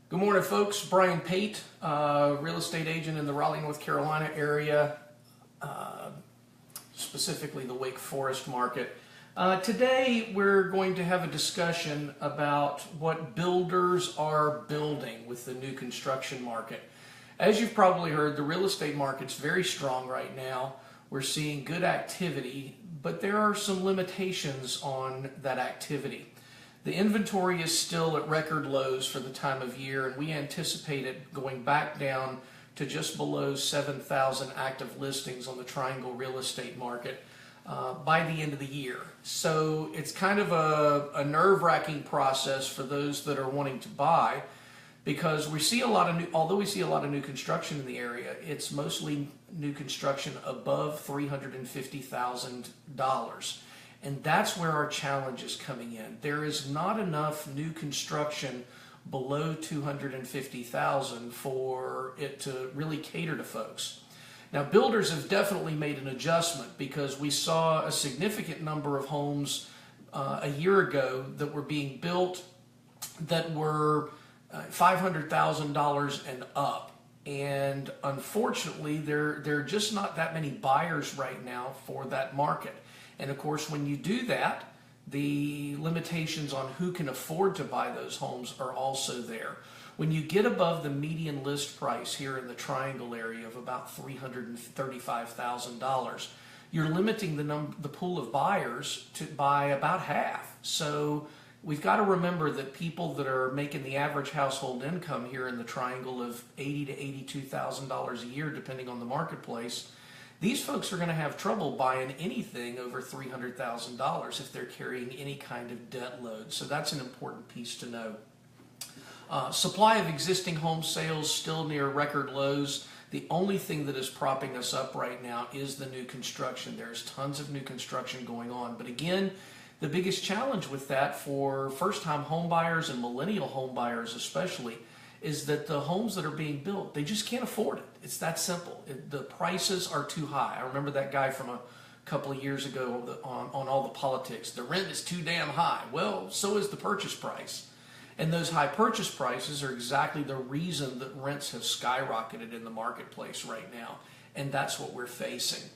Good morning, folks. Brian Pate, real estate agent in the Raleigh, North Carolina area, specifically the Wake Forest market. Today, we're going to have a discussion about what builders are building with the new construction market. As you've probably heard, the real estate market's very strong right now. We're seeing good activity, but there are some limitations on that activity. The inventory is still at record lows for the time of year, and we anticipate it going back down to just below 7,000 active listings on the Triangle real estate market by the end of the year. So it's kind of a nerve-wracking process for those that are wanting to buy, because we see a lot of although we see a lot of new construction in the area, it's mostly new construction above $350,000. And that's where our challenge is coming in. There is not enough new construction below $250,000 for it to really cater to folks. Now, builders have definitely made an adjustment, because we saw a significant number of homes a year ago that were being built that were $500,000 and up. And unfortunately, there are just not that many buyers right now for that market. And of course, when you do that, the limitations on who can afford to buy those homes are also there. When you get above the median list price here in the Triangle area of about $335,000, you're limiting the pool of buyers by about half. So we've got to remember that people that are making the average household income here in the Triangle of $80,000 to $82,000 a year, depending on the marketplace, these folks are going to have trouble buying anything over $300,000 if they're carrying any kind of debt load. So that's an important piece to know. Supply of existing home sales still near record lows. The only thing that is propping us up right now is the new construction. There's tons of new construction going on. But again, the biggest challenge with that for first-time home buyers and millennial home buyers especially is that the homes that are being built, they just can't afford it. It's that simple. The prices are too high. I remember that guy from a couple of years ago on all the politics. The rent is too damn high. Well, so is the purchase price. And those high purchase prices are exactly the reason that rents have skyrocketed in the marketplace right now. And that's what we're facing.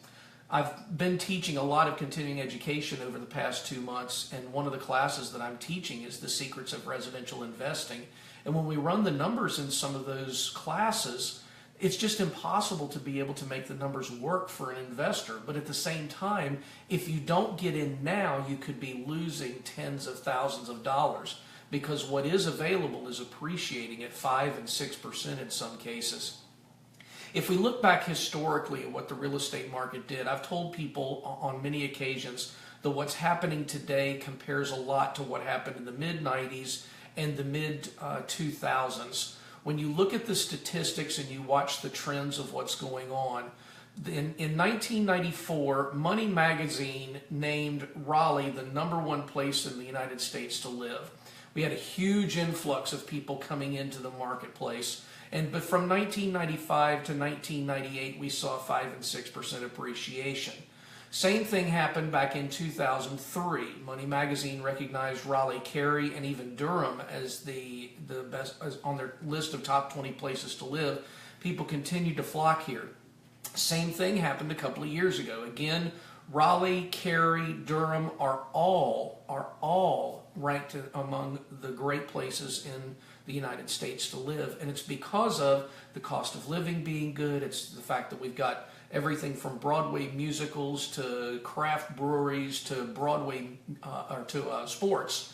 I've been teaching a lot of continuing education over the past 2 months, and one of the classes that I'm teaching is the secrets of residential investing. And when we run the numbers in some of those classes, it's just impossible to be able to make the numbers work for an investor. But at the same time, if you don't get in now, you could be losing tens of thousands of dollars, because what is available is appreciating at 5% and 6% in some cases. If we look back historically at what the real estate market did, I've told people on many occasions that what's happening today compares a lot to what happened in the mid-90s and the mid-2000s. When you look at the statistics and you watch the trends of what's going on, in 1994, Money Magazine named Raleigh the #1 place in the United States to live. We had a huge influx of people coming into the marketplace. But from 1995 to 1998, we saw 5% and 6% appreciation. Same thing happened back in 2003. Money Magazine recognized Raleigh, Cary, and even Durham as the best on their list of top 20 places to live. People continued to flock here. Same thing happened a couple of years ago. Again, Raleigh, Cary, Durham are all ranked among the great places in the United States to live, and it's because of the cost of living being good. It's the fact that we've got everything from Broadway musicals to craft breweries to Broadway sports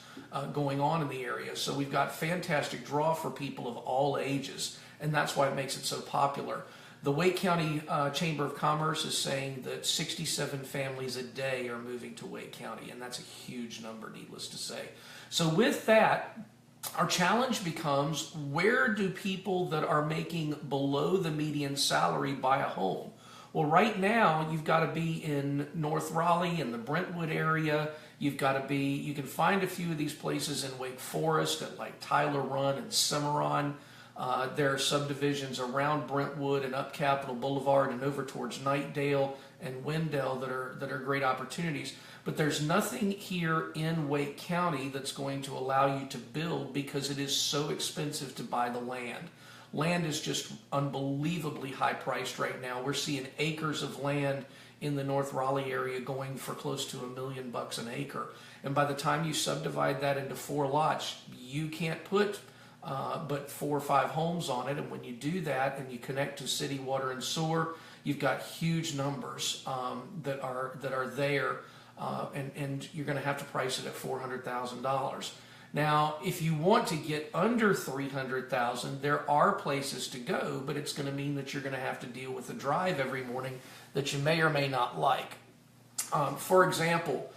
going on in the area. So we've got fantastic draw for people of all ages, and that's why it makes it so popular. The Wake County Chamber of Commerce is saying that 67 families a day are moving to Wake County, and that's a huge number, needless to say. So with that, our challenge becomes, where do people that are making below the median salary buy a home? Well, right now, you've got to be in North Raleigh, in the Brentwood area. You can find a few of these places in Wake Forest, at like Tyler Run and Cimarron. There are subdivisions around Brentwood and up Capitol Boulevard and over towards Knightdale and Wendell that are great opportunities. But there's nothing here in Wake County that's going to allow you to build because it is so expensive to buy the land. Land is just unbelievably high priced right now. We're seeing acres of land in the North Raleigh area going for close to $1 million an acre. And by the time you subdivide that into 4 lots, you can't put but 4 or 5 homes on it. And when you do that and you connect to city water and sewer, you've got huge numbers that are there, and you're going to have to price it at $400,000. Now, if you want to get under $300,000, there are places to go, but it's going to mean that you're going to have to deal with a drive every morning that you may or may not like. For example,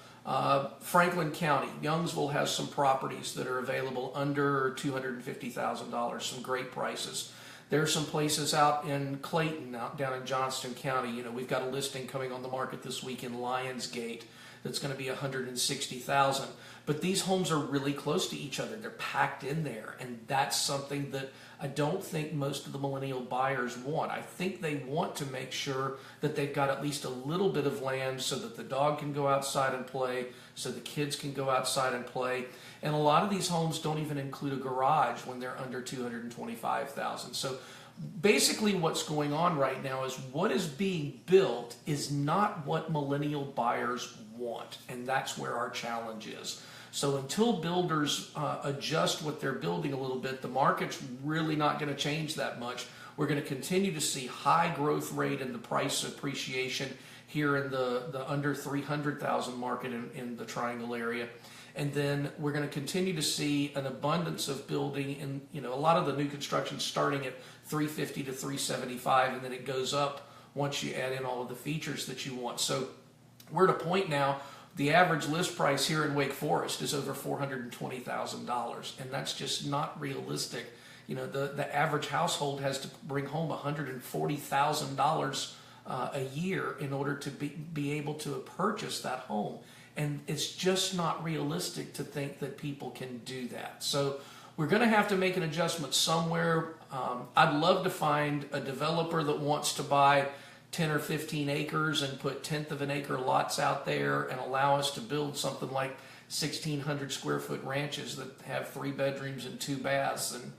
Franklin County, Youngsville has some properties that are available under $250,000, some great prices. There are some places out in Clayton, out down in Johnston County. You know, we've got a listing coming on the market this week in Lionsgate that's going to be $160,000. But these homes are really close to each other. They're packed in there, and that's something that I don't think most of the millennial buyers want. I think they want to make sure that they've got at least a little bit of land so that the dog can go outside and play, so the kids can go outside and play. And a lot of these homes don't even include a garage when they're under $225,000. So basically what's going on right now is what is being built is not what millennial buyers want, and that's where our challenge is. So until builders adjust what they're building a little bit, the market's really not going to change that much. We're going to continue to see high growth rate in the price appreciation here in the under 300,000 market in the Triangle area. And then we're going to continue to see an abundance of building in, you know, a lot of the new construction starting at 350 to 375, and then it goes up once you add in all of the features that you want. So we're at a point now, the average list price here in Wake Forest is over $420,000, and that's just not realistic. You know, the average household has to bring home $140,000 a year in order to be able to purchase that home. And it's just not realistic to think that people can do that. So we're going to have to make an adjustment somewhere. I'd love to find a developer that wants to buy 10 or 15 acres and put 1/10 of an acre lots out there and allow us to build something like 1,600 square foot ranches that have 3 bedrooms and 2 baths and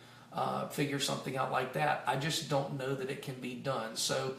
figure something out like that. I just don't know that it can be done. So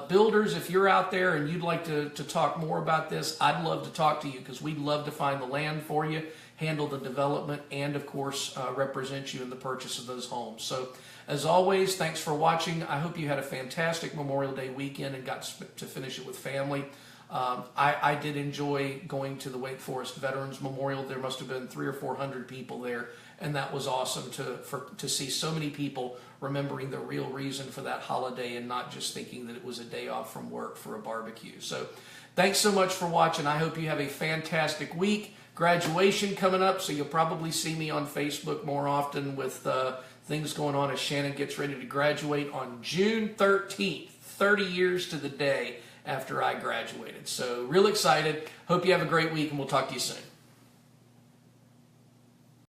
builders, if you're out there and you'd like to talk more about this, I'd love to talk to you because we'd love to find the land for you, handle the development, and of course represent you in the purchase of those homes. So as always, thanks for watching. I hope you had a fantastic Memorial Day weekend and got to finish it with family. I did enjoy going to the Wake Forest Veterans Memorial. There must have been 300 or 400 people there, and that was awesome to see so many people remembering the real reason for that holiday and not just thinking that it was a day off from work for a barbecue. So thanks so much for watching. I hope you have a fantastic week. Graduation coming up, so you'll probably see me on Facebook more often with things going on as Shannon gets ready to graduate on June 13th, 30 years to the day after I graduated. So real excited. Hope you have a great week, and we'll talk to you soon.